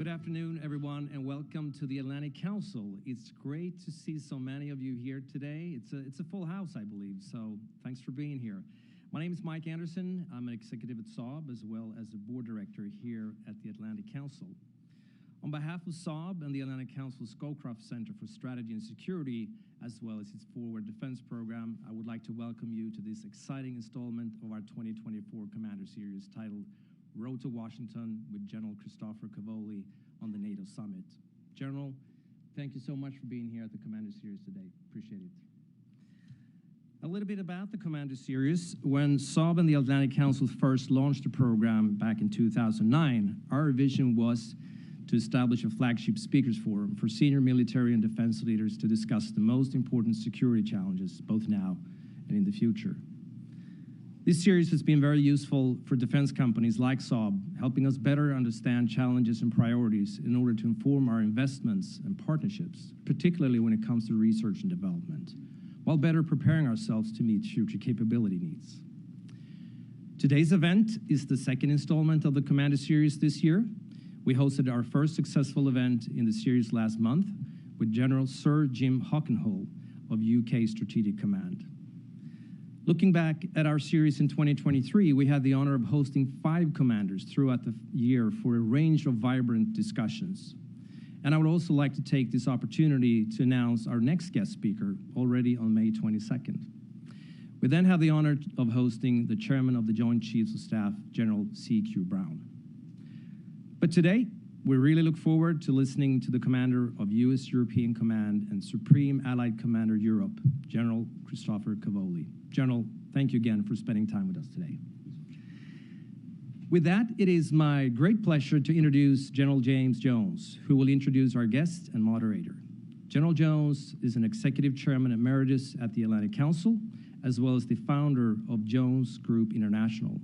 Good afternoon, everyone, and welcome to the Atlantic Council. It's great to see so many of you here today. It's a full house, I believe, so thanks for being here. My name is Mike Anderson. I'm an executive at Saab, as well as a board director here at the Atlantic Council. On behalf of Saab and the Atlantic Council Scowcroft Center for Strategy and Security, as well as its Forward Defense Program, I would like to welcome you to this exciting installment of our 2024 Commander Series titled Road to Washington with General Christopher Cavoli on the NATO Summit. General, thank you so much for being here at the Commander Series today. Appreciate it. A little bit about the Commander Series. When Saab and the Atlantic Council first launched the program back in 2009, our vision was to establish a flagship speakers forum for senior military and defense leaders to discuss the most important security challenges, both now and in the future. This series has been very useful for defense companies like Saab, helping us better understand challenges and priorities in order to inform our investments and partnerships, particularly when it comes to research and development, while better preparing ourselves to meet future capability needs. Today's event is the second installment of the Commander Series this year. We hosted our first successful event in the series last month with General Sir Jim Hockenhull of UK Strategic Command. Looking back at our series in 2023, we had the honor of hosting 5 commanders throughout the year for a range of vibrant discussions. And I would also like to take this opportunity to announce our next guest speaker already on May 22nd. We then have the honor of hosting the Chairman of the Joint Chiefs of Staff, General C.Q. Brown. But today, we really look forward to listening to the Commander of U.S. European Command and Supreme Allied Commander Europe, General Christopher Cavoli. General, thank you again for spending time with us today. With that, it is my great pleasure to introduce General James Jones, who will introduce our guest and moderator. General Jones is an Executive Chairman Emeritus at the Atlantic Council, as well as the founder of Jones Group International.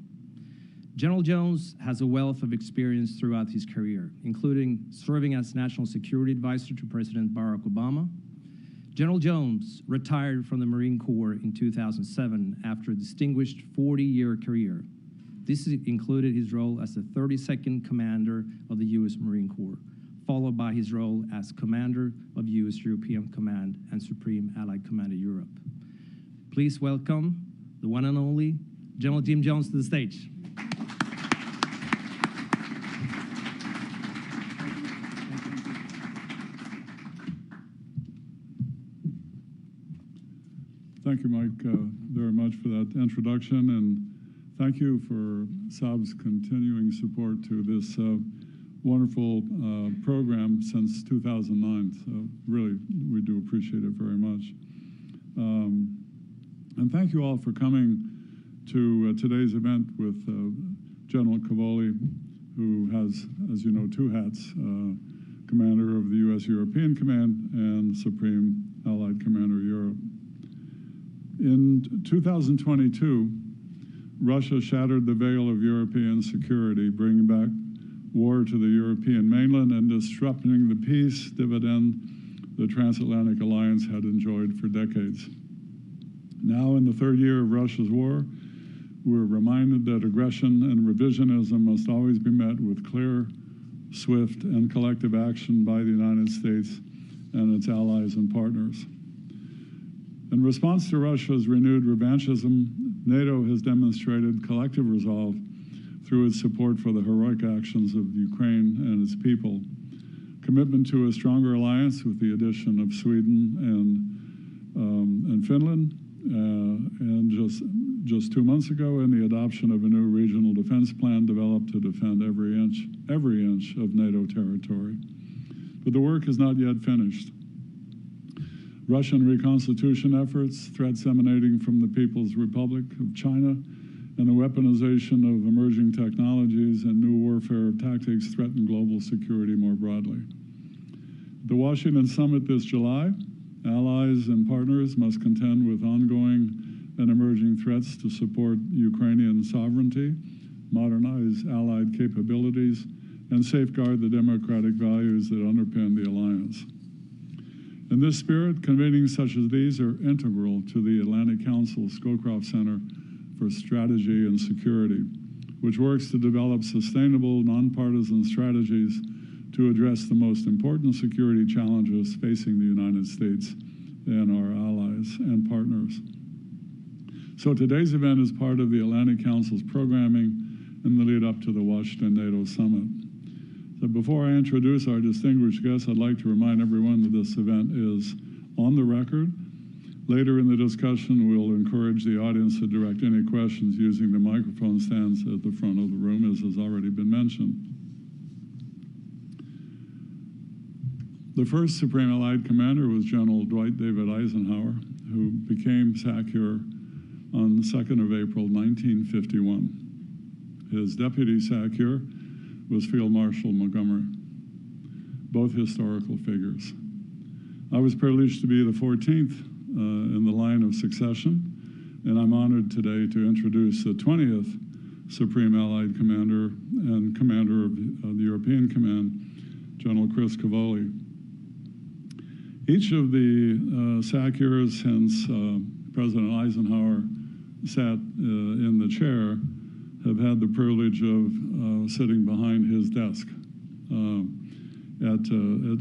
General Jones has a wealth of experience throughout his career, including serving as National Security Advisor to President Barack Obama. General Jones retired from the Marine Corps in 2007 after a distinguished 40-year career. This included his role as the 32nd Commander of the U.S. Marine Corps, followed by his role as Commander of U.S. European Command and Supreme Allied Commander Europe. Please welcome the one and only General Jim Jones to the stage. Thank you, Mike, very much for that introduction, and thank you for Saab's continuing support to this wonderful program since 2009. So really, we do appreciate it very much. And thank you all for coming to today's event with General Cavoli, who has, as you know, 2 hats, Commander of the U.S. European Command and Supreme Allied Commander Europe. In 2022, Russia shattered the veil of European security, bringing back war to the European mainland and disrupting the peace dividend the transatlantic alliance had enjoyed for decades. Now, in the 3rd year of Russia's war, we're reminded that aggression and revisionism must always be met with clear, swift, and collective action by the United States and its allies and partners. In response to Russia's renewed revanchism, NATO has demonstrated collective resolve through its support for the heroic actions of Ukraine and its people, commitment to a stronger alliance with the addition of Sweden and Finland, and just 2 months ago, in the adoption of a new regional defense plan developed to defend every inch of NATO territory. But the work is not yet finished. Russian reconstitution efforts, threats emanating from the People's Republic of China, and the weaponization of emerging technologies and new warfare tactics threaten global security more broadly. At the Washington Summit this July, allies and partners must contend with ongoing and emerging threats to support Ukrainian sovereignty, modernize allied capabilities, and safeguard the democratic values that underpin the alliance. In this spirit, convenings such as these are integral to the Atlantic Council Scowcroft Center for Strategy and Security, which works to develop sustainable, nonpartisan strategies to address the most important security challenges facing the United States and our allies and partners. So today's event is part of the Atlantic Council's programming in the lead up to the Washington NATO Summit. So before I introduce our distinguished guests, I'd like to remind everyone that this event is on the record. Later in the discussion, we'll encourage the audience to direct any questions using the microphone stands at the front of the room, as has already been mentioned. The first Supreme Allied Commander was General Dwight David Eisenhower, who became SACEUR on the 2nd of April, 1951. His deputy SACEUR was Field Marshal Montgomery, both historical figures. I was privileged to be the 14th in the line of succession, and I'm honored today to introduce the 20th Supreme Allied Commander and Commander of the European Command, General Chris Cavoli. Each of the SACEURs since President Eisenhower sat in the chair have had the privilege of sitting behind his desk at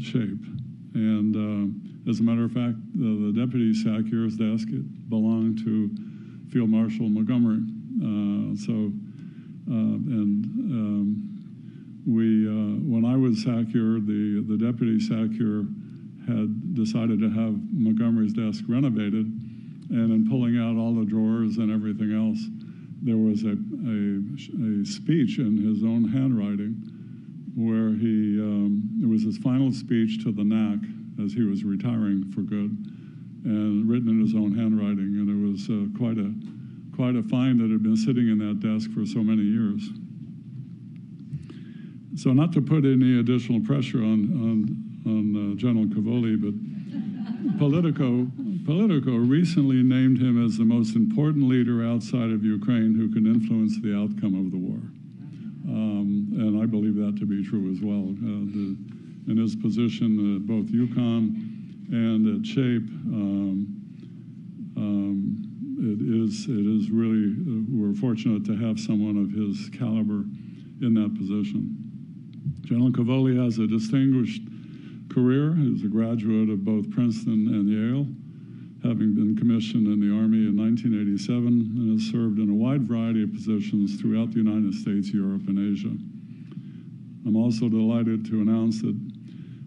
SHAPE. And as a matter of fact, the Deputy SACEUR's desk belonged to Field Marshal Montgomery. When I was SACEUR, the Deputy SACEUR had decided to have Montgomery's desk renovated, and in pulling out all the drawers and everything else, there was a speech in his own handwriting where it was his final speech to the NAC as he was retiring for good, and written in his own handwriting, and it was quite a find that had been sitting in that desk for so many years. So not to put any additional pressure on General Cavoli, but Politico recently named him as the most important leader outside of Ukraine who can influence the outcome of the war. And I believe that to be true as well. In his position at both UCOM and at SHAPE, it is really, we're fortunate to have someone of his caliber in that position. General Cavoli has a distinguished career. He's a graduate of both Princeton and Yale, having been commissioned in the Army in 1987, and has served in a wide variety of positions throughout the United States, Europe, and Asia. I'm also delighted to announce that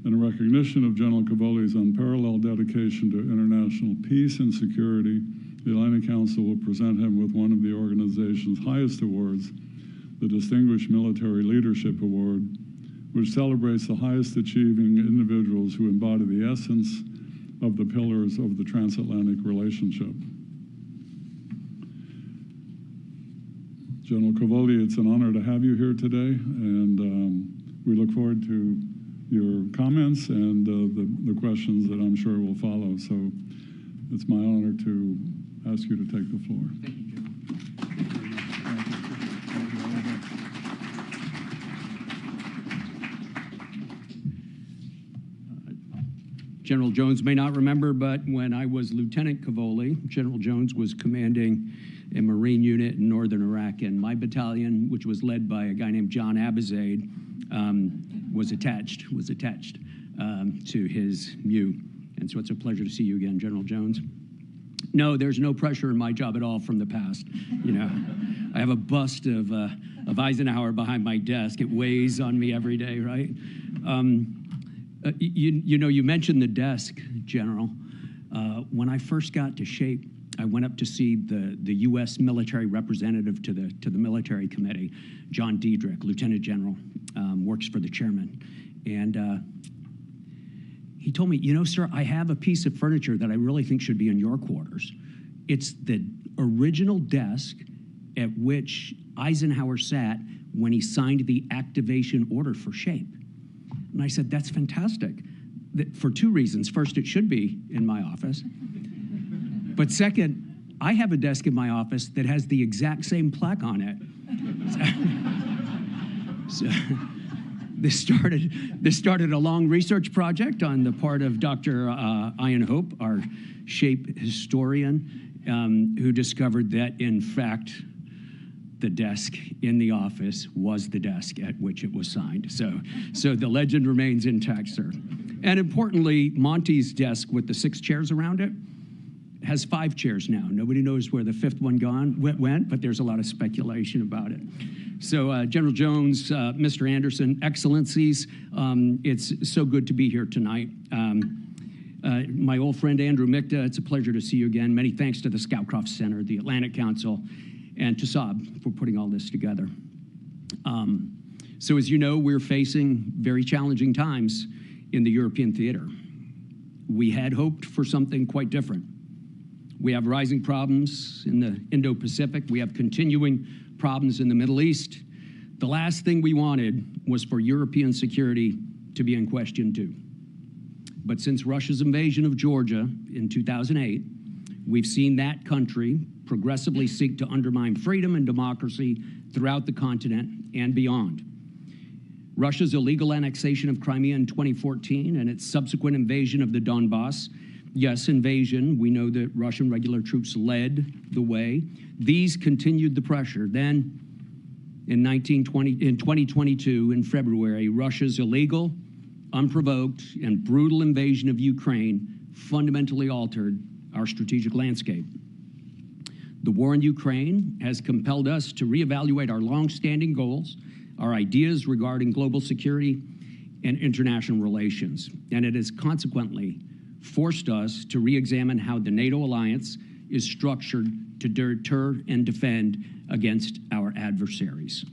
in recognition of General Cavoli's unparalleled dedication to international peace and security, the Atlantic Council will present him with one of the organization's highest awards, the Distinguished Military Leadership Award, which celebrates the highest achieving individuals who embody the essence of the pillars of the transatlantic relationship. General Cavoli, it's an honor to have you here today, and we look forward to your comments and the questions that I'm sure will follow. So it's my honor to ask you to take the floor. Thank you, General. General Jones may not remember, but when I was Lieutenant Cavoli, General Jones was commanding a Marine unit in northern Iraq, and my battalion, which was led by a guy named John Abizaid, was attached to his MU. And so it's a pleasure to see you again, General Jones. No, there's no pressure in my job at all from the past. You know, I have a bust of Eisenhower behind my desk. It weighs on me every day, right? You know, you mentioned the desk, General. When I first got to SHAPE, I went up to see the U.S. military representative to the military committee, John Diedrich, Lieutenant General, works for the chairman. And he told me, you know, sir, I have a piece of furniture that I really think should be in your quarters. It's the original desk at which Eisenhower sat when he signed the activation order for SHAPE. And I said, that's fantastic. For two reasons. First, it should be in my office. But second, I have a desk in my office that has the exact same plaque on it. So this started a long research project on the part of Dr. Ian Hope, our SHAPE historian, who discovered that, in fact, the desk in the office was the desk at which it was signed. So the legend remains intact, sir. And importantly, Monty's desk with the 6 chairs around it has 5 chairs now. Nobody knows where the 5th one went, but there's a lot of speculation about it. So General Jones, Mr. Anderson, Excellencies, it's so good to be here tonight. My old friend Andrew Mikta, it's a pleasure to see you again. Many thanks to the Scoutcroft Center, the Atlantic Council, and to Saab for putting all this together. So as you know, we're facing very challenging times in the European theater. We had hoped for something quite different. We have rising problems in the Indo-Pacific. We have continuing problems in the Middle East. The last thing we wanted was for European security to be in question too. But since Russia's invasion of Georgia in 2008, we've seen that country progressively seek to undermine freedom and democracy throughout the continent and beyond. Russia's illegal annexation of Crimea in 2014 and its subsequent invasion of the Donbass, yes, invasion, we know that Russian regular troops led the way. These continued the pressure. Then in 2022, in February, Russia's illegal, unprovoked, and brutal invasion of Ukraine fundamentally altered our strategic landscape. The war in Ukraine has compelled us to reevaluate our long-standing goals, our ideas regarding global security and international relations, and it has consequently forced us to re-examine how the NATO alliance is structured to deter and defend against our adversaries.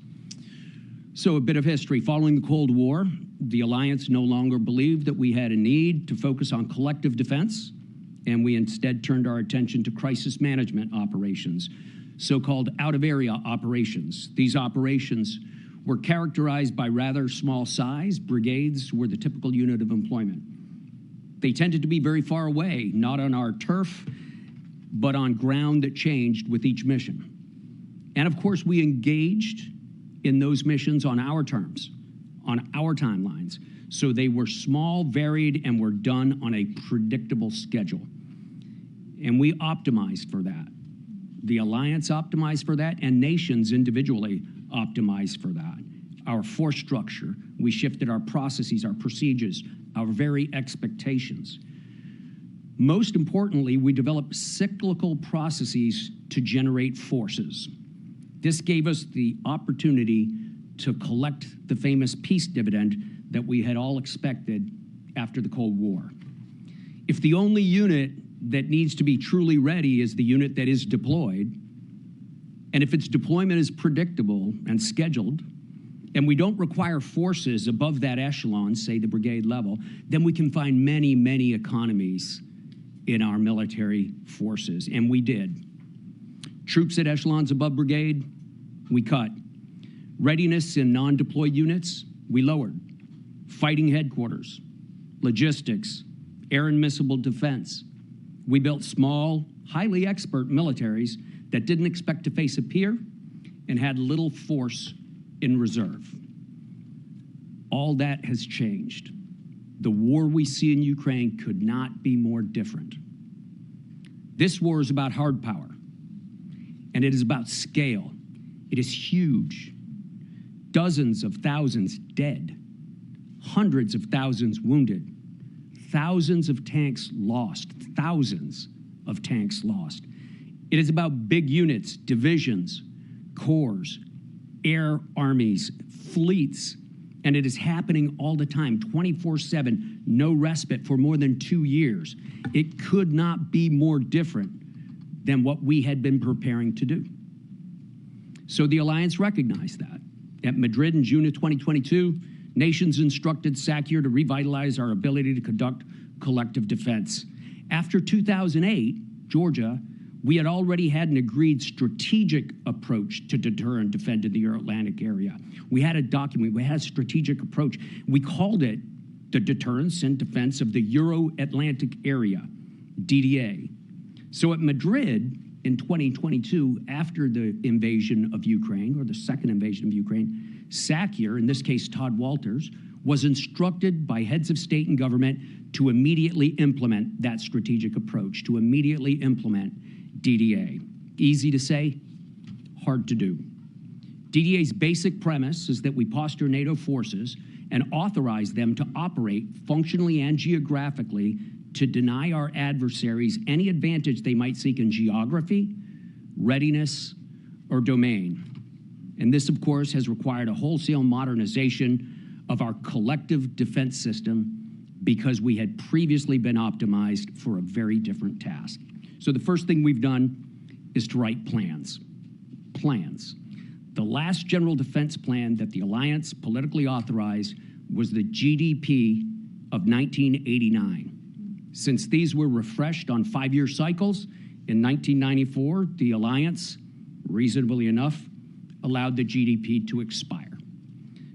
So a bit of history. Following the Cold War, the alliance no longer believed that we had a need to focus on collective defense, and we instead turned our attention to crisis management operations, so-called out-of-area operations. These operations were characterized by rather small size. Brigades were the typical unit of employment. They tended to be very far away, not on our turf, but on ground that changed with each mission. And of course, we engaged in those missions on our terms, on our timelines. So they were small, varied, and were done on a predictable schedule. And we optimized for that. The alliance optimized for that, and nations individually optimized for that. Our force structure, we shifted our processes, our procedures, our very expectations. Most importantly, we developed cyclical processes to generate forces. This gave us the opportunity to collect the famous peace dividend that we had all expected after the Cold War. If the only unit that needs to be truly ready is the unit that is deployed, and if its deployment is predictable and scheduled, and we don't require forces above that echelon, say the brigade level, then we can find many, many economies in our military forces, and we did. Troops at echelons above brigade, we cut. Readiness in non-deployed units, we lowered. Fighting headquarters, logistics, air and missile defense. We built small, highly expert militaries that didn't expect to face a peer and had little force in reserve. All that has changed. The war we see in Ukraine could not be more different. This war is about hard power, and it is about scale. It is huge. Dozens of thousands dead, hundreds of thousands wounded, thousands of tanks lost, thousands of tanks lost. It is about big units, divisions, corps, air armies, fleets, and it is happening all the time, 24/7, no respite for more than 2 years. It could not be more different than what we had been preparing to do. So the alliance recognized that. At Madrid in June of 2022, nations instructed SACEUR to revitalize our ability to conduct collective defense. After 2008, Georgia, we had already had an agreed strategic approach to deter and defend in the Euro-Atlantic area. We had a document, we had a strategic approach. We called it the Deterrence and Defense of the Euro-Atlantic Area, DDA. So at Madrid in 2022, after the invasion of Ukraine, or the second invasion of Ukraine, SACEUR, in this case Todd Walters, was instructed by heads of state and government to immediately implement that strategic approach, to immediately implement DDA. Easy to say, hard to do. DDA's basic premise is that we posture NATO forces and authorize them to operate functionally and geographically to deny our adversaries any advantage they might seek in geography, readiness, or domain. And this, of course, has required a wholesale modernization of our collective defense system because we had previously been optimized for a very different task. So the first thing we've done is to write plans. Plans. The last general defense plan that the Alliance politically authorized was the GDP of 1989. Since these were refreshed on 5-year cycles, in 1994, the Alliance, reasonably enough, allowed the GDP to expire.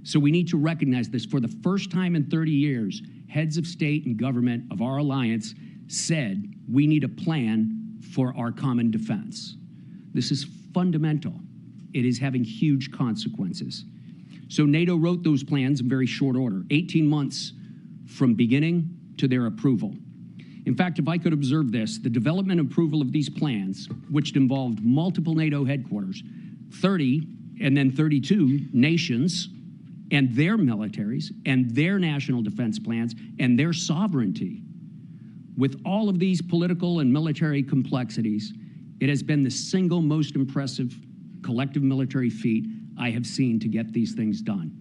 So we need to recognize this. For the first time in 30 years, heads of state and government of our alliance said we need a plan for our common defense. This is fundamental. It is having huge consequences. So NATO wrote those plans in very short order, 18 months from beginning to their approval. In fact, if I could observe this, the development and approval of these plans, which involved multiple NATO headquarters, 30 and then 32 nations and their militaries and their national defense plans and their sovereignty. With all of these political and military complexities, it has been the single most impressive collective military feat I have seen to get these things done.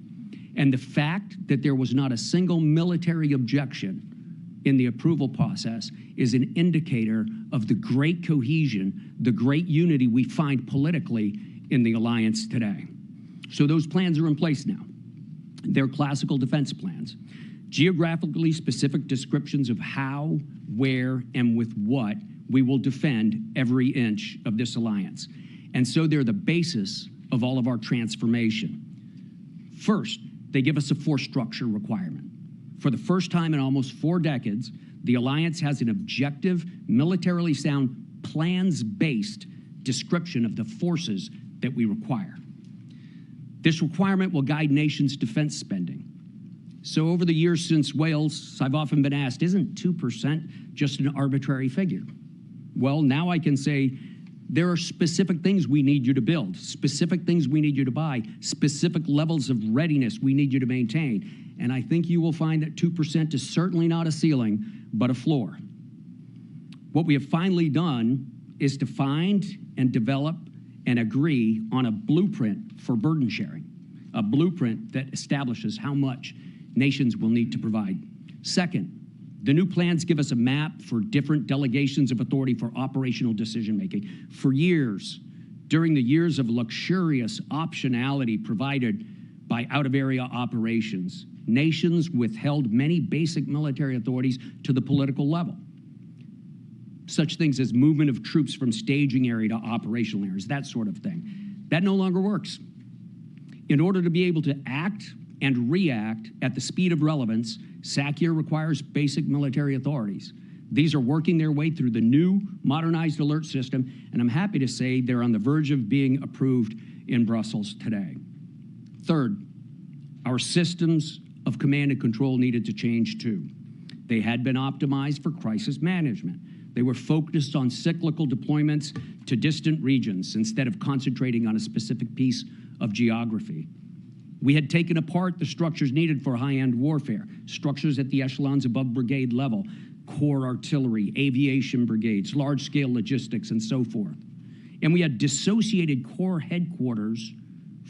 And the fact that there was not a single military objection in the approval process is an indicator of the great cohesion, the great unity we find politically in the alliance today. So those plans are in place now. They're classical defense plans, geographically specific descriptions of how, where, and with what we will defend every inch of this alliance. And so they're the basis of all of our transformation. First, they give us a force structure requirement. For the first time in almost 4 decades, the alliance has an objective, militarily sound, plans-based description of the forces that we require. This requirement will guide nations' defense spending. So over the years since Wales, I've often been asked, isn't 2% just an arbitrary figure? Well, now I can say there are specific things we need you to build, specific things we need you to buy, specific levels of readiness we need you to maintain. And I think you will find that 2% is certainly not a ceiling, but a floor. What we have finally done is to find and develop and agree on a blueprint for burden sharing, a blueprint that establishes how much nations will need to provide. Second, the new plans give us a map for different delegations of authority for operational decision-making. For years, during the years of luxurious optionality provided by out-of-area operations, nations withheld many basic military authorities to the political level. Such things as movement of troops from staging area to operational areas, that sort of thing. That no longer works. In order to be able to act and react at the speed of relevance, SACIR requires basic military authorities. These are working their way through the new modernized alert system, and I'm happy to say they're on the verge of being approved in Brussels today. Third, our systems of command and control needed to change too. They had been optimized for crisis management. They were focused on cyclical deployments to distant regions instead of concentrating on a specific piece of geography. We had taken apart the structures needed for high-end warfare, structures at the echelons above brigade level, core artillery, aviation brigades, large-scale logistics, and so forth. And we had dissociated core headquarters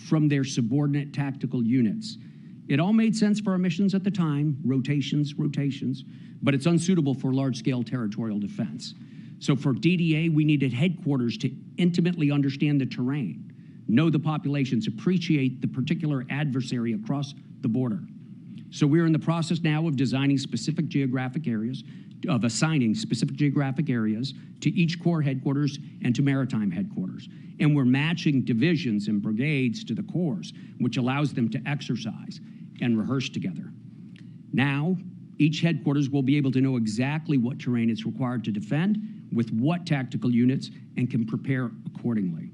from their subordinate tactical units. It all made sense for our missions at the time, rotations, but it's unsuitable for large-scale territorial defense. So for DDA, we needed headquarters to intimately understand the terrain, know the populations, appreciate the particular adversary across the border. So we're in the process now of designing specific geographic areas, of assigning specific geographic areas to each core headquarters and to maritime headquarters. And we're matching divisions and brigades to the corps, which allows them to exercise and rehearse together. Now, each headquarters will be able to know exactly what terrain it's required to defend, with what tactical units, and can prepare accordingly.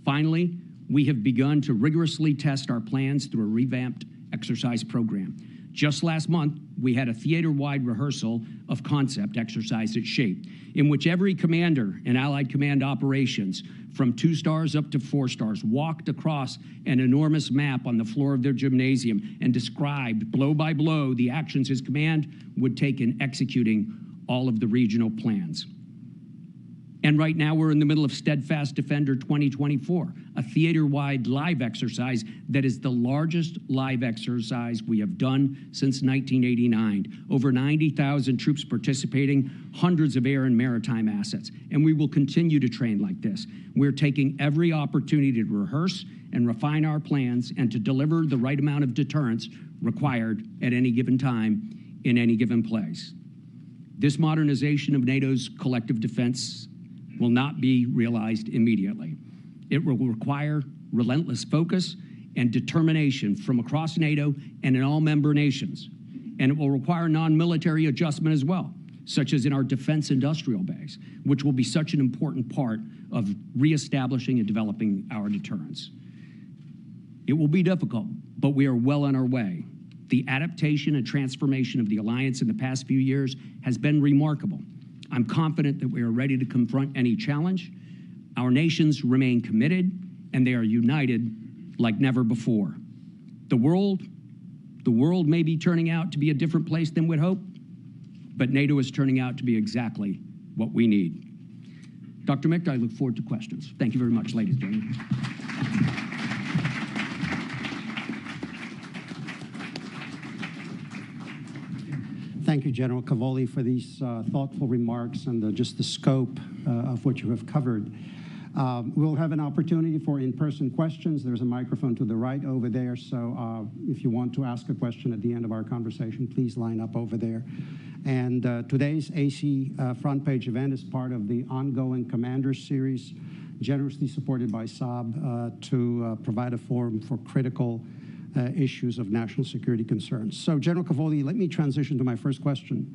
Finally, we have begun to rigorously test our plans through a revamped exercise program. Just last month, we had a theater-wide rehearsal of concept exercise at SHAPE, in which every commander in Allied Command Operations from 2 stars up to 4 stars, walked across an enormous map on the floor of their gymnasium and described blow by blow the actions his command would take in executing all of the regional plans. And right now we're in the middle of Steadfast Defender 2024, a theater-wide live exercise that is the largest live exercise we have done since 1989. Over 90,000 troops participating, hundreds of air and maritime assets. And we will continue to train like this. We're taking every opportunity to rehearse and refine our plans and to deliver the right amount of deterrence required at any given time in any given place. This modernization of NATO's collective defense will not be realized immediately. It will require relentless focus and determination from across NATO and in all member nations. And it will require non-military adjustment as well, such as in our defense industrial base, which will be such an important part of reestablishing and developing our deterrence. It will be difficult, but we are well on our way. The adaptation and transformation of the alliance in the past few years has been remarkable. I'm confident that we are ready to confront any challenge. Our nations remain committed, and they are united like never before. The world may be turning out to be a different place than we'd hope, but NATO is turning out to be exactly what we need. Dr. Mick, I look forward to questions. Thank you very much, ladies and gentlemen. Thank you, General Cavoli, for these thoughtful remarks and just the scope of what you have covered. We'll have an opportunity for in-person questions. There's a microphone to the right over there, so if you want to ask a question at the end of our conversation, please line up over there. And today's AC front page event is part of the ongoing Commanders series, generously supported by Saab to provide a forum for critical issues of national security concerns. So, General Cavoli, let me transition to my first question.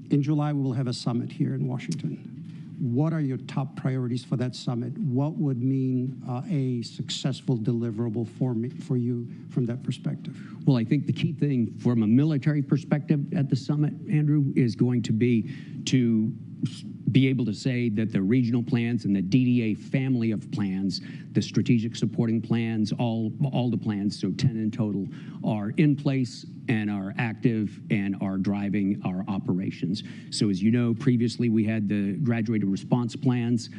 In July, we will have a summit here in Washington. What are your top priorities for that summit? What would mean a successful deliverable for you from that perspective? Well, I think the key thing from a military perspective at the summit, Andrew, is going to be to be able to say that the regional plans and the DDA family of plans, the strategic supporting plans, all the plans, so 10 in total, are in place and are active and are driving our operations. So as you know, previously we had the graduated response plans.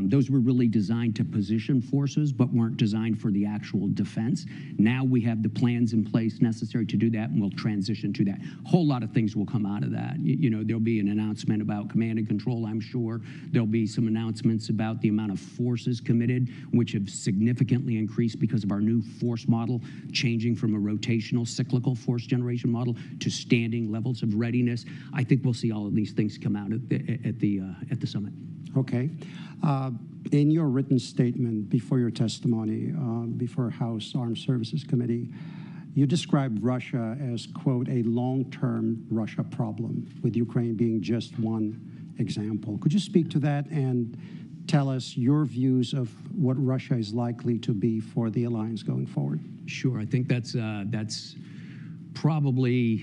Those were really designed to position forces, but weren't designed for the actual defense. Now we have the plans in place necessary to do that, and we'll transition to that. A whole lot of things will come out of that. You know, there'll be an announcement about command and control, I'm sure. There'll be some announcements about the amount of forces committed, which have significantly increased because of our new force model, changing from a rotational cyclical force generation model to standing levels of readiness. I think we'll see all of these things come out at the summit. Okay. In your written statement before your testimony, before House Armed Services Committee, you described Russia as, quote, a long-term Russia problem, with Ukraine being just one example. Could you speak to that and tell us your views of what Russia is likely to be for the alliance going forward? Sure. I think that's probably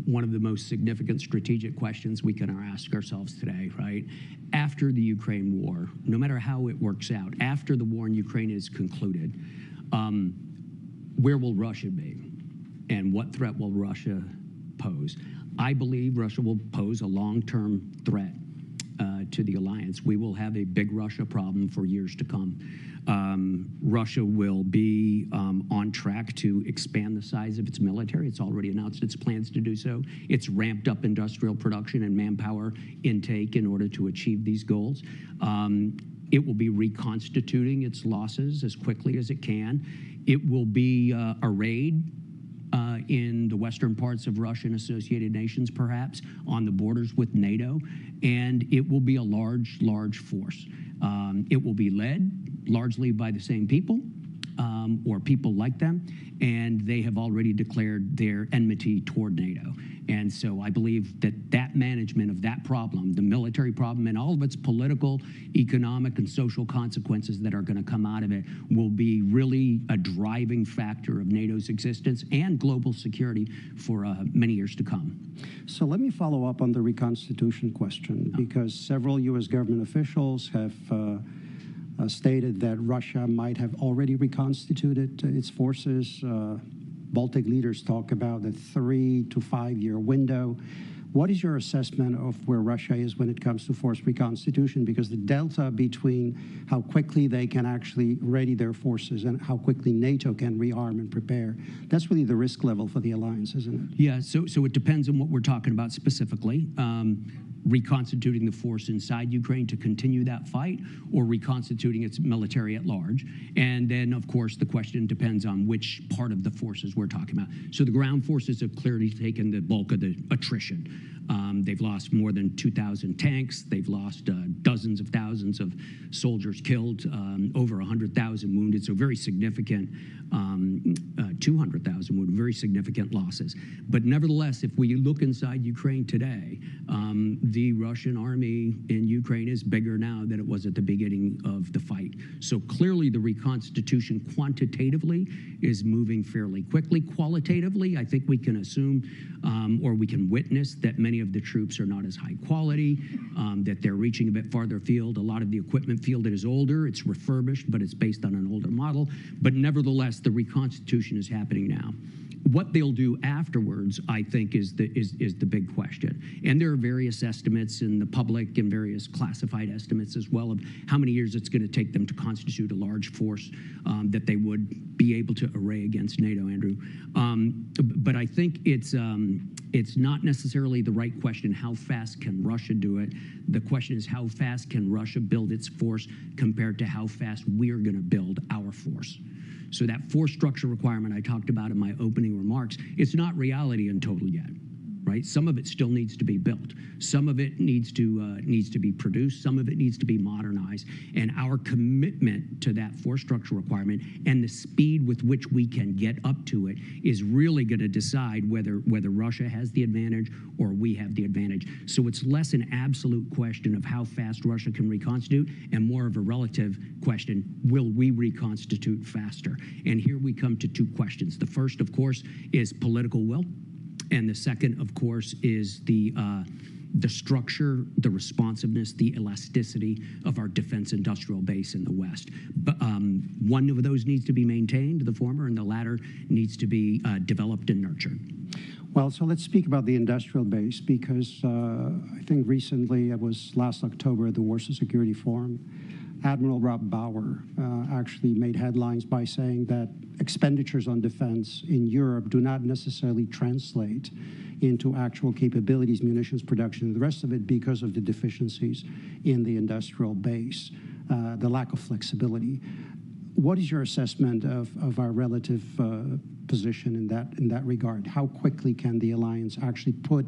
one of the most significant strategic questions we can ask ourselves today, right? After the Ukraine war, no matter how it works out, after the war in Ukraine is concluded, where will Russia be? And what threat will Russia pose? I believe Russia will pose a long-term threat to the alliance. We will have a big Russia problem for years to come. Russia will be on track to expand the size of its military. It's already announced its plans to do so. It's ramped up industrial production and manpower intake in order to achieve these goals. It will be reconstituting its losses as quickly as it can. It will be arrayed in the western parts of Russia and associated nations, perhaps, on the borders with NATO, and it will be a large, large force. It will be led largely by the same people, or people like them, and they have already declared their enmity toward NATO. And so I believe that that management of that problem, the military problem, and all of its political, economic, and social consequences that are going to come out of it will be really a driving factor of NATO's existence and global security for many years to come. So let me follow up on the reconstitution question, because several U.S. government officials have stated that Russia might have already reconstituted its forces. Baltic leaders talk about a 3 to 5 year window. What is your assessment of where Russia is when it comes to force reconstitution? Because the delta between how quickly they can actually ready their forces and how quickly NATO can rearm and prepare, that's really the risk level for the alliance, isn't it? Yeah, so it depends on what we're talking about specifically. Reconstituting the force inside Ukraine to continue that fight, or reconstituting its military at large. And then, of course, the question depends on which part of the forces we're talking about. So the ground forces have clearly taken the bulk of the attrition. They've lost more than 2,000 tanks. They've lost dozens of thousands of soldiers killed, over 100,000 wounded, so very significant, 200,000 wounded, very significant losses. But nevertheless, if we look inside Ukraine today, the Russian army in Ukraine is bigger now than it was at the beginning of the fight. So clearly the reconstitution quantitatively is moving fairly quickly. Qualitatively, I think we can assume or we can witness that many of the troops are not as high quality, that they're reaching a bit farther afield. A lot of the equipment fielded is older. It's refurbished, but it's based on an older model. But nevertheless, the reconstitution is happening now. What they'll do afterwards, I think, is the big question. And there are various estimates in the public and various classified estimates as well of how many years it's going to take them to constitute a large force that they would be able to array against NATO, Andrew. But I think it's not necessarily the right question, how fast can Russia do it? The question is, how fast can Russia build its force compared to how fast we're going to build our force? So that force structure requirement I talked about in my opening remarks, it's not reality in total yet, right? Some of it still needs to be built. Some of it needs to be produced. Some of it needs to be modernized. And our commitment to that force structure requirement and the speed with which we can get up to it is really going to decide whether Russia has the advantage or we have the advantage. So it's less an absolute question of how fast Russia can reconstitute and more of a relative question, will we reconstitute faster? And here we come to two questions. The first, of course, is political will. And the second, of course, is the structure, the responsiveness, the elasticity of our defense industrial base in the West. But one of those needs to be maintained, the former, and the latter needs to be developed and nurtured. Well, so let's speak about the industrial base, because I think recently, it was last October at the Warsaw Security Forum, Admiral Rob Bauer actually made headlines by saying that expenditures on defense in Europe do not necessarily translate into actual capabilities, munitions production, and the rest of it because of the deficiencies in the industrial base, the lack of flexibility. What is your assessment of our relative position in that regard? How quickly can the alliance actually put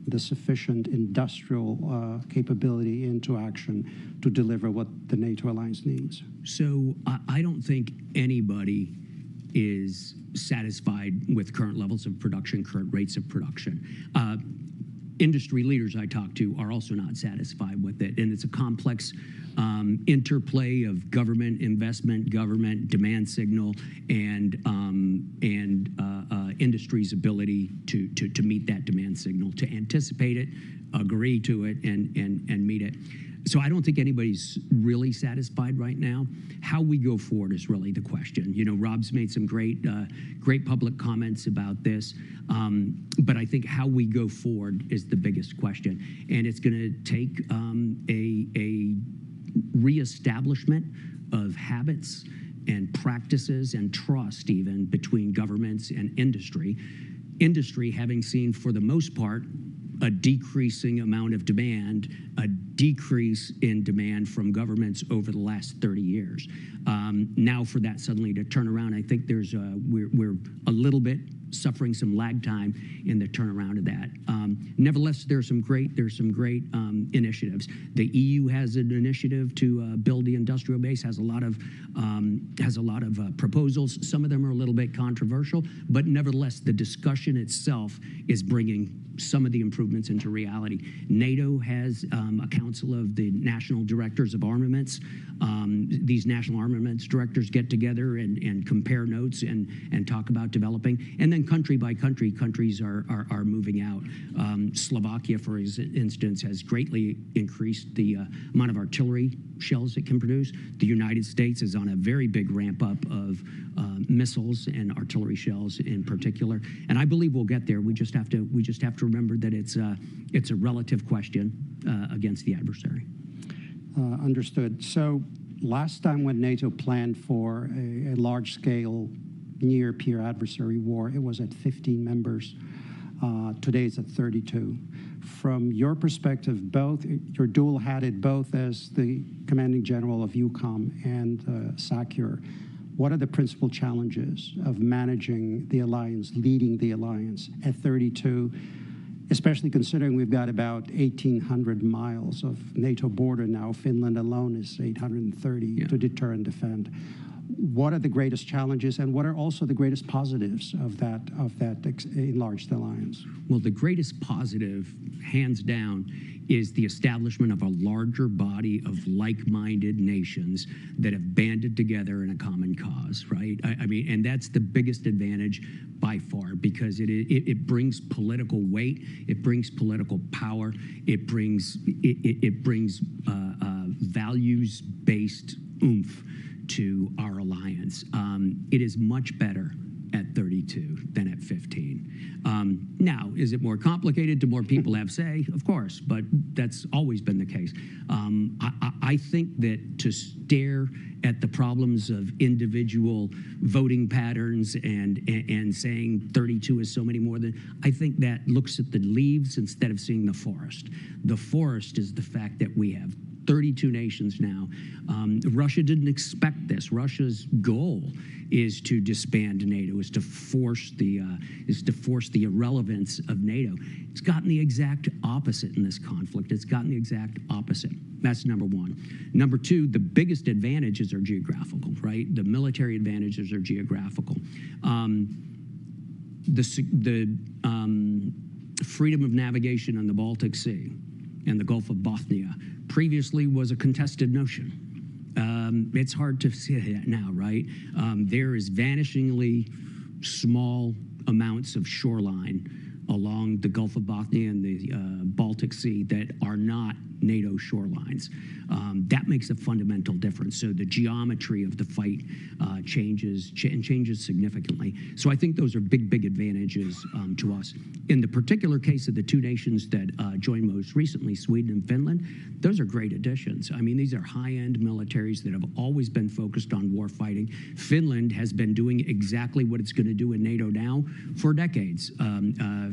the sufficient industrial capability into action to deliver what the NATO alliance needs? So I don't think anybody is satisfied with current levels of production, current rates of production. Industry leaders I talk to are also not satisfied with it, and it's a complex interplay of government investment, government demand signal, and industry's ability to meet that demand signal, to anticipate it, agree to it, and meet it. So I don't think anybody's really satisfied right now. How we go forward is really the question. You know, Rob's made some great public comments about this, but I think how we go forward is the biggest question, and it's going to take a reestablishment of habits and practices and trust even between governments and industry. Industry having seen, for the most part, a decreasing amount of demand, a decrease in demand from governments over the last 30 years. Now for that suddenly to turn around, I think we're a little bit suffering some lag time in the turnaround of that. Nevertheless, there's some great initiatives. The EU has an initiative to build the industrial base, has a lot of proposals. Some of them are a little bit controversial, but nevertheless, the discussion itself is bringing some of the improvements into reality. NATO has a council of the national directors of armaments. These national armaments directors get together and compare notes and talk about developing. And then country by country, countries are moving out. Slovakia, for instance, has greatly increased the amount of artillery shells it can produce. The United States is on a very big ramp up of missiles and artillery shells in particular. And I believe we'll get there. We just have to remember that it's a relative question against the adversary. Understood. So last time when NATO planned for a large-scale near-peer adversary war, it was at 15 members. Today it's at 32. From your perspective, both you're dual-hatted both as the commanding general of EUCOM and SACEUR. What are the principal challenges of managing the alliance, leading the alliance at 32, especially considering we've got about 1,800 miles of NATO border now? Finland alone is 830 to deter and defend. What are the greatest challenges, and what are also the greatest positives of that enlarged alliance? Well, the greatest positive, hands down, is the establishment of a larger body of like-minded nations that have banded together in a common cause, right? I mean, and that's the biggest advantage by far, because it brings political weight, it brings political power, it brings values-based oomph to our alliance. It is much better at 32 than at 15. Now, is it more complicated? Do more people have say? Of course, but that's always been the case. I think that to stare at the problems of individual voting patterns and saying 32 is so many more than, I think that looks at the leaves instead of seeing the forest. The forest is the fact that we have 32 nations now. Russia didn't expect this. Russia's goal is to disband NATO, is to force the irrelevance of NATO. It's gotten the exact opposite in this conflict. It's gotten the exact opposite. That's number one. Number two, the biggest advantages are geographical, right? The military advantages are geographical. The freedom of navigation on the Baltic Sea and the Gulf of Bothnia previously was a contested notion. It's hard to see that now, right? There is vanishingly small amounts of shoreline along the Gulf of Bothnia and the Baltic Sea that are not NATO shorelines. That makes a fundamental difference. So the geometry of the fight changes significantly. So I think those are big advantages to us. In the particular case of the two nations that joined most recently, Sweden and Finland, those are great additions. I mean, these are high-end militaries that have always been focused on war fighting. Finland has been doing exactly what it's going to do in NATO now for decades,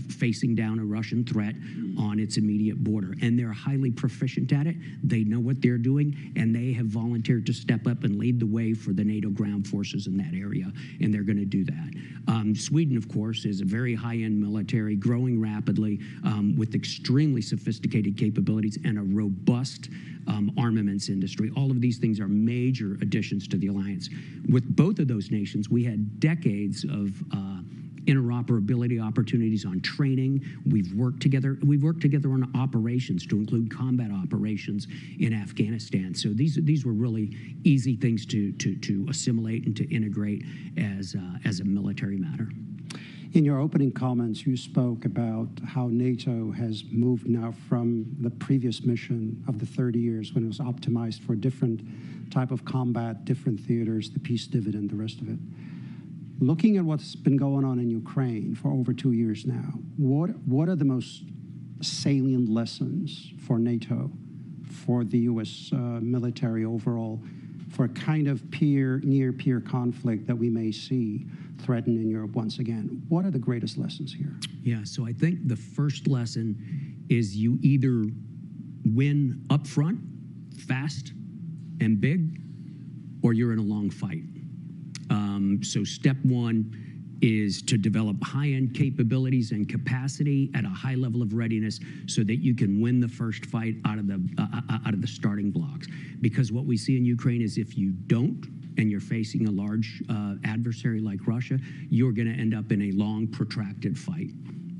facing down a Russian threat on its immediate border. And they're highly proficient at it. They know what they're doing, and they have volunteered to step up and lead the way for the NATO ground forces in that area, and they're going to do that. Sweden, of course, is a very high-end military, growing rapidly with extremely sophisticated capabilities and a robust armaments industry. All of these things are major additions to the alliance. With both of those nations, we had decades of interoperability opportunities on training. We've worked together on operations, to include combat operations in Afghanistan. So these were really easy things to assimilate and to integrate as a military matter. In your opening comments, you spoke about how NATO has moved now from the previous mission of the 30 years when it was optimized for different type of combat, different theaters, the peace dividend, the rest of it. Looking at what's been going on in Ukraine for over 2 years now, what are the most salient lessons for NATO, for the U.S. Military overall, for a kind of near-peer conflict that we may see threatened in Europe once again? What are the greatest lessons here? Yeah, so I think the first lesson is you either win up front, fast and big, or you're in a long fight. So step one is to develop high-end capabilities and capacity at a high level of readiness so that you can win the first fight out of the starting blocks. Because what we see in Ukraine is if you don't, and you're facing a large adversary like Russia, you're going to end up in a long, protracted fight.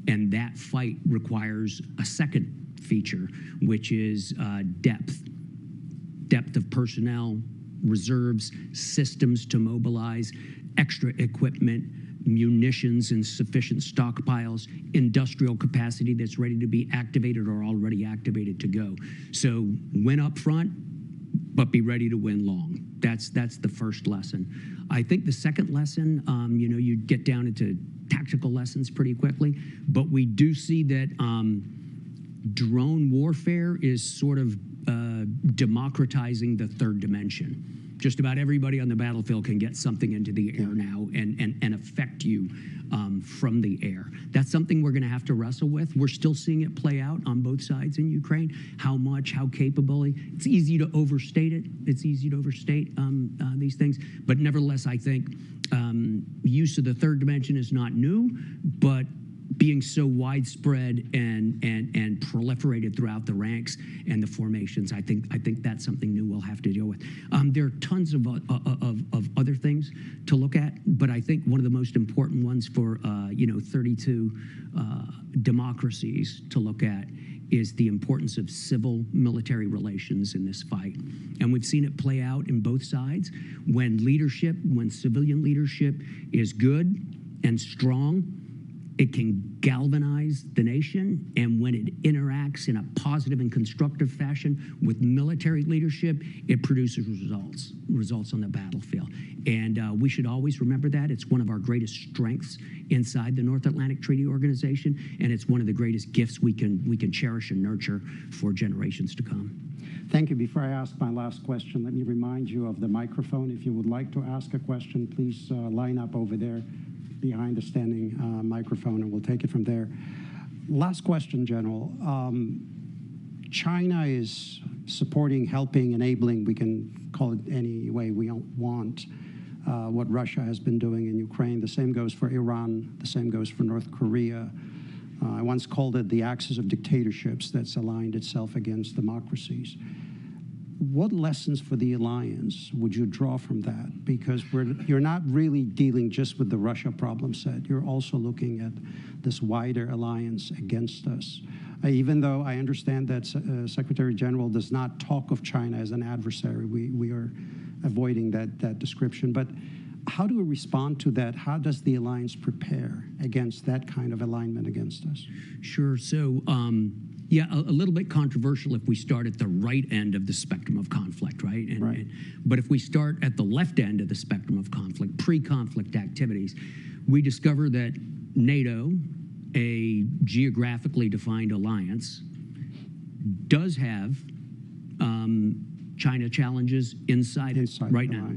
And that fight requires a second feature, which is depth. Depth of personnel, reserves, systems to mobilize, extra equipment, munitions in sufficient stockpiles, industrial capacity that's ready to be activated or already activated to go. So win up front, but be ready to win long. That's the first lesson. I think the second lesson, you get down into tactical lessons pretty quickly, but we do see that drone warfare is sort of democratizing the third dimension. Just about everybody on the battlefield can get something into the air now and affect you from the air. That's something we're going to have to wrestle with. We're still seeing it play out on both sides in Ukraine. How much, how capably. It's easy to overstate it. It's easy to overstate these things. But nevertheless, I think use of the third dimension is not new, but being so widespread and proliferated throughout the ranks and the formations, I think that's something new we'll have to deal with. There are tons of other things to look at, but I think one of the most important ones for 32 democracies to look at is the importance of civil-military relations in this fight. And we've seen it play out in both sides. When civilian leadership is good and strong, it can galvanize the nation, and when it interacts in a positive and constructive fashion with military leadership, it produces results on the battlefield. And we should always remember that. It's one of our greatest strengths inside the North Atlantic Treaty Organization, and it's one of the greatest gifts we can cherish and nurture for generations to come. Thank you. Before I ask my last question, let me remind you of the microphone. If you would like to ask a question, please line up over there behind the standing microphone, and we'll take it from there. Last question, General. China is supporting, helping, enabling, we can call it any way we want, what Russia has been doing in Ukraine. The same goes for Iran. The same goes for North Korea. I once called it the axis of dictatorships that's aligned itself against democracies. What lessons for the alliance would you draw from that? Because you're not really dealing just with the Russia problem set. You're also looking at this wider alliance against us. Even though I understand that Secretary General does not talk of China as an adversary, we are avoiding that description. But how do we respond to that? How does the alliance prepare against that kind of alignment against us? Sure. So, yeah, a little bit controversial if we start at the right end of the spectrum of conflict, right? But if we start at the left end of the spectrum of conflict, pre-conflict activities, we discover that NATO, a geographically defined alliance, does have China challenges inside it right now.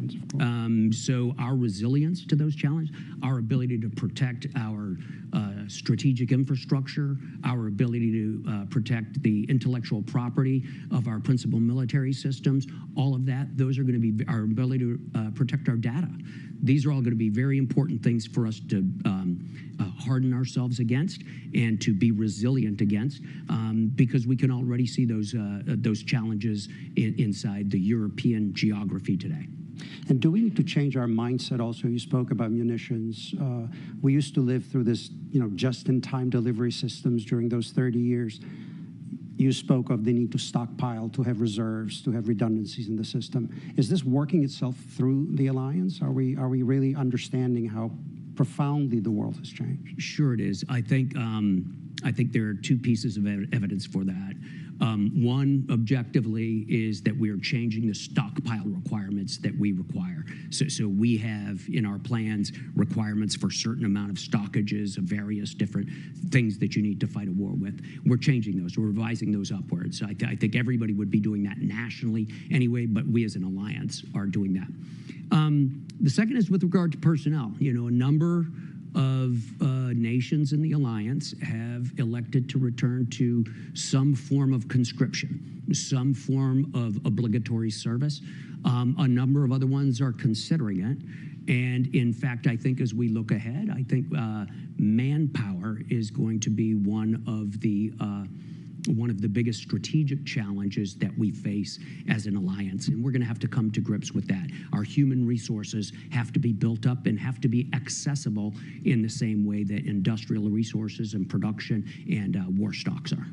So our resilience to those challenges, our ability to protect our strategic infrastructure, our ability to protect the intellectual property of our principal military systems, all of that, those are going to be our ability to protect our data. These are all going to be very important things for us to harden ourselves against and to be resilient against, because we can already see those challenges inside the European geography today. And do we need to change our mindset also? You spoke about munitions. We used to live through this, just-in-time delivery systems during those 30 years. You spoke of the need to stockpile, to have reserves, to have redundancies in the system. Is this working itself through the alliance? Are we really understanding how profoundly the world has changed? Sure it is. I think there are two pieces of evidence for that. One, objectively, is that we are changing the stockpile requirements that we require. So we have in our plans requirements for a certain amount of stockages of various different things that you need to fight a war with. We're changing those. We're revising those upwards. I think everybody would be doing that nationally anyway, but we as an alliance are doing that. The second is with regard to personnel. A number of nations in the alliance have elected to return to some form of conscription, some form of obligatory service. A number of other ones are considering it. And in fact, I think as we look ahead, I think manpower is going to be one of the biggest strategic challenges that we face as an alliance, and we're going to have to come to grips with that. Our human resources have to be built up and have to be accessible in the same way that industrial resources and production and war stocks are.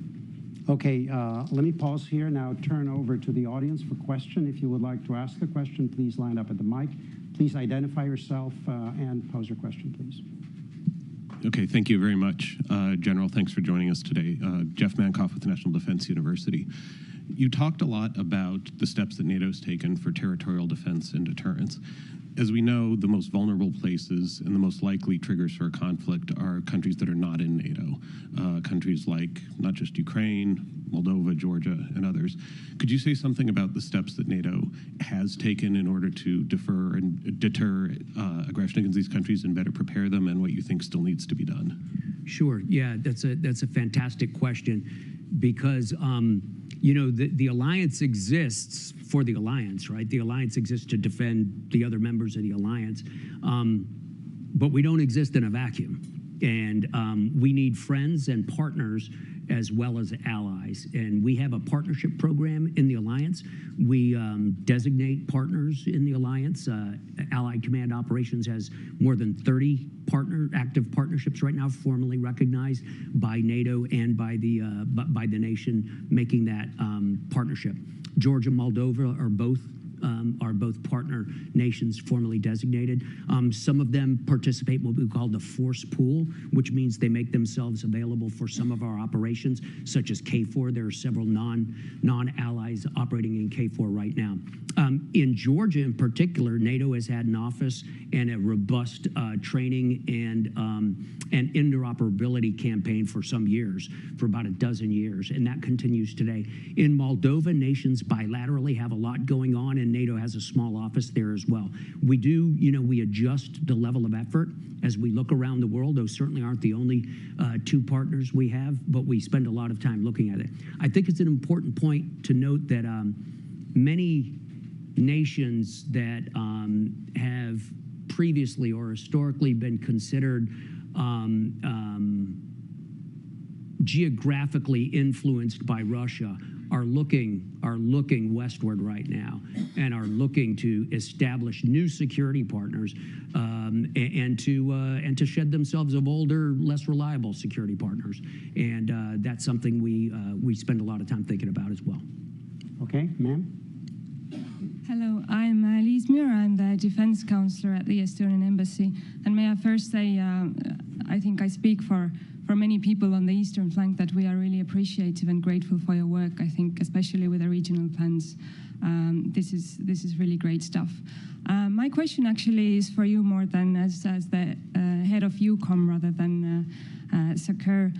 Okay, let me pause here now, turn over to the audience for question. If you would like to ask a question, please line up at the mic. Please identify yourself and pose your question, please. Okay, thank you very much, General. Thanks for joining us today. Jeff Mankoff with National Defense University. You talked a lot about the steps that NATO's taken for territorial defense and deterrence. As we know, the most vulnerable places and the most likely triggers for a conflict are countries that are not in NATO, countries like not just Ukraine, Moldova, Georgia, and others. Could you say something about the steps that NATO has taken in order to defer and deter aggression against these countries and better prepare them, and what you think still needs to be done? Sure. Yeah, that's a fantastic question, because you know, the alliance exists for the alliance, right? The alliance exists to defend the other members of the alliance, but we don't exist in a vacuum. And we need friends and partners as well as allies. And we have a partnership program in the alliance. We designate partners in the alliance. Allied Command Operations has more than 30 active partnerships right now, formally recognized by NATO and by the nation making that partnership. Georgia, Moldova are both partner nations formally designated. Some of them participate in what we call the force pool, which means they make themselves available for some of our operations, such as KFOR. There are several non-allies operating in KFOR right now. In Georgia in particular, NATO has had an office and a robust training and interoperability campaign for some years, for about a dozen years, and that continues today. In Moldova, nations bilaterally have a lot going on, and NATO has a small office there as well. We do, you know, we adjust the level of effort as we look around the world. Those certainly aren't the only two partners we have, but we spend a lot of time looking at it. I think it's an important point to note that many nations that have previously or historically been considered geographically influenced by Russia are looking westward right now and are looking to establish new security partners and to shed themselves of older, less reliable security partners. And that's something we spend a lot of time thinking about as well. Okay, ma'am. Hello, I'm Lise Muir. I'm the Defense Counselor at the Estonian Embassy. And may I first say, I think I speak for many people on the eastern flank that we are really appreciative and grateful for your work. I think especially with the regional plans, this is really great stuff. My question actually is for you more than as the head of EUCOM rather than SACEUR.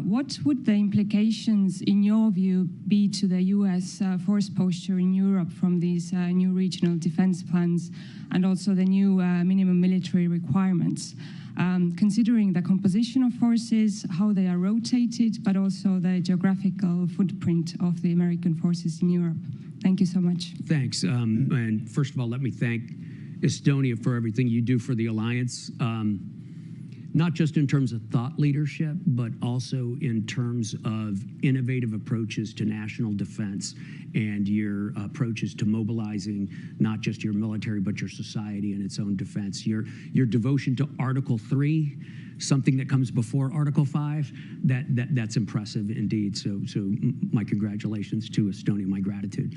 What would the implications, in your view, be to the U.S. Force posture in Europe from these new regional defense plans and also the new minimum military requirements? Considering the composition of forces, how they are rotated, but also the geographical footprint of the American forces in Europe. Thank you so much. Thanks. And first of all, let me thank Estonia for everything you do for the Alliance, not just in terms of thought leadership, but also in terms of innovative approaches to national defense and your approaches to mobilizing not just your military, but your society in its own defense. Your devotion to Article 3, something that comes before Article 5, that's impressive indeed. So my congratulations to Estonia, my gratitude.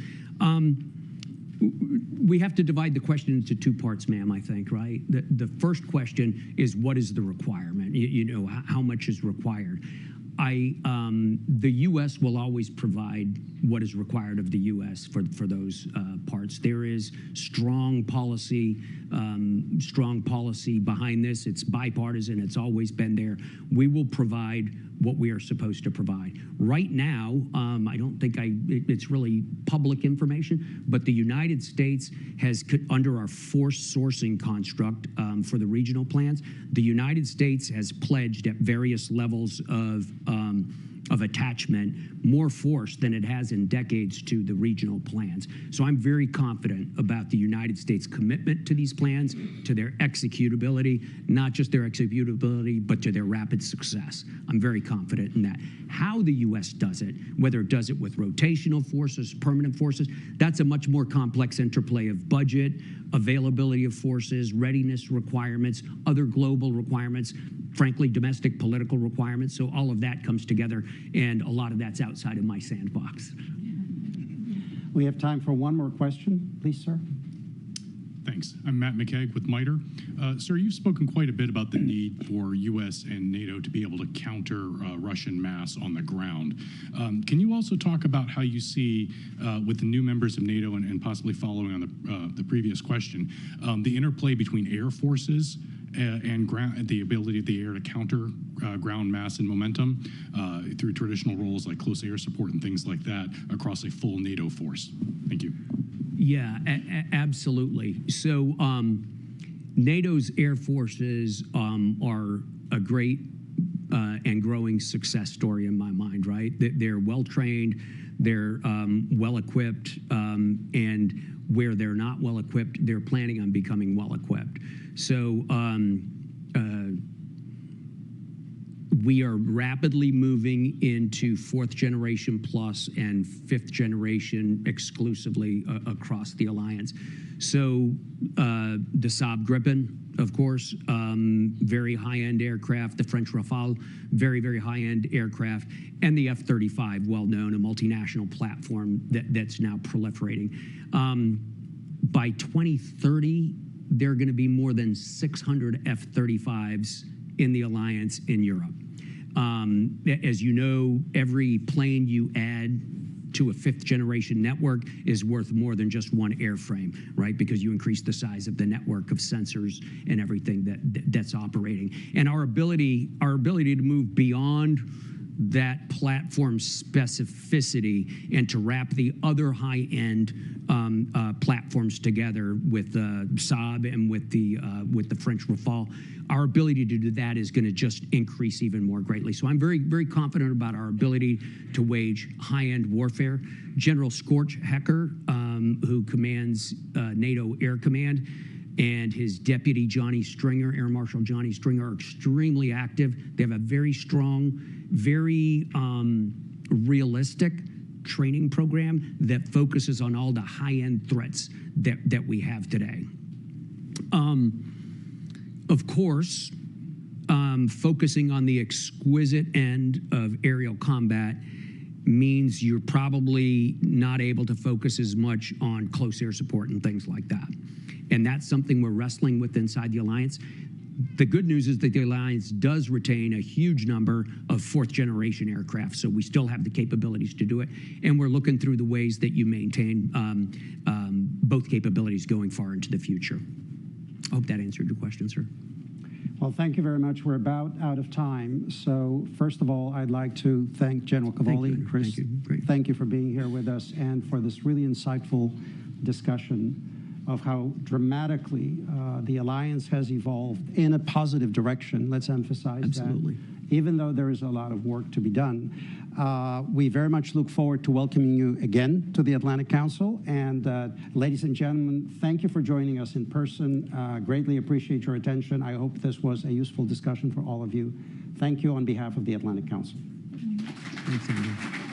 We have to divide the question into two parts, ma'am, I think, right? The first question is, what is the requirement? You know, how much is required? The U.S. will always provide what is required of the U.S. for those parts. There is strong policy behind this. It's bipartisan. It's always been there. We will provide what we are supposed to provide. Right now, I don't think it's really public information, but the United States has, under our force sourcing construct for the regional plans, the United States has pledged at various levels of attachment more force than it has in decades to the regional plans. So I'm very confident about the United States' commitment to these plans, to their executability, not just their executability, but to their rapid success. I'm very confident in that. How the U.S. does it, whether it does it with rotational forces, permanent forces, that's a much more complex interplay of budget, availability of forces, readiness requirements, other global requirements, frankly, domestic political requirements. So all of that comes together, and a lot of that's outside of my sandbox. We have time for one more question. Please, sir. Thanks. I'm Matt McKeag with MITRE. Sir, you've spoken quite a bit about the need for U.S. and NATO to be able to counter Russian mass on the ground. Can you also talk about how you see, with the new members of NATO and possibly following on the previous question, the interplay between air forces and the ability of the air to counter ground mass and momentum through traditional roles like close air support and things like that across a full NATO force? Thank you. Yeah, absolutely. So NATO's air forces are a great and growing success story in my mind, right? They're well-trained, they're well-equipped, and where they're not well-equipped, they're planning on becoming well-equipped. So we are rapidly moving into 4th generation plus and 5th generation exclusively across the alliance. So the Saab Gripen, of course, very high-end aircraft, the French Rafale, very, very high-end aircraft, and the F-35, well-known, a multinational platform that's now proliferating. By 2030, there are going to be more than 600 F-35s in the alliance in Europe. As you know, every plane you add to a 5th generation network is worth more than just one airframe, right? Because you increase the size of the network of sensors and everything that's operating. And our ability to move beyond that platform specificity and to wrap the other high-end platforms together with Saab and with the French Rafale, our ability to do that is going to just increase even more greatly. So I'm very, very confident about our ability to wage high-end warfare. General Scorch Hecker, who commands NATO Air Command, and his deputy, Johnny Stringer, Air Marshal Johnny Stringer, are extremely active. They have a very strong, very realistic training program that focuses on all the high-end threats that we have today. Of course, focusing on the exquisite end of aerial combat means you're probably not able to focus as much on close air support and things like that. And that's something we're wrestling with inside the alliance. The good news is that the alliance does retain a huge number of 4th generation aircraft, so we still have the capabilities to do it. And we're looking through the ways that you maintain both capabilities going far into the future. I hope that answered your question, sir. Well, thank you very much. We're about out of time. So first of all, I'd like to thank General Cavoli. Chris, thank you. Great. Thank you for being here with us and for this really insightful discussion of how dramatically the alliance has evolved in a positive direction. Let's emphasize Absolutely. that. Even though there is a lot of work to be done. We very much look forward to welcoming you again to the Atlantic Council. And ladies and gentlemen, thank you for joining us in person. Greatly appreciate your attention. I hope this was a useful discussion for all of you. Thank you on behalf of the Atlantic Council. Thanks, Andrew.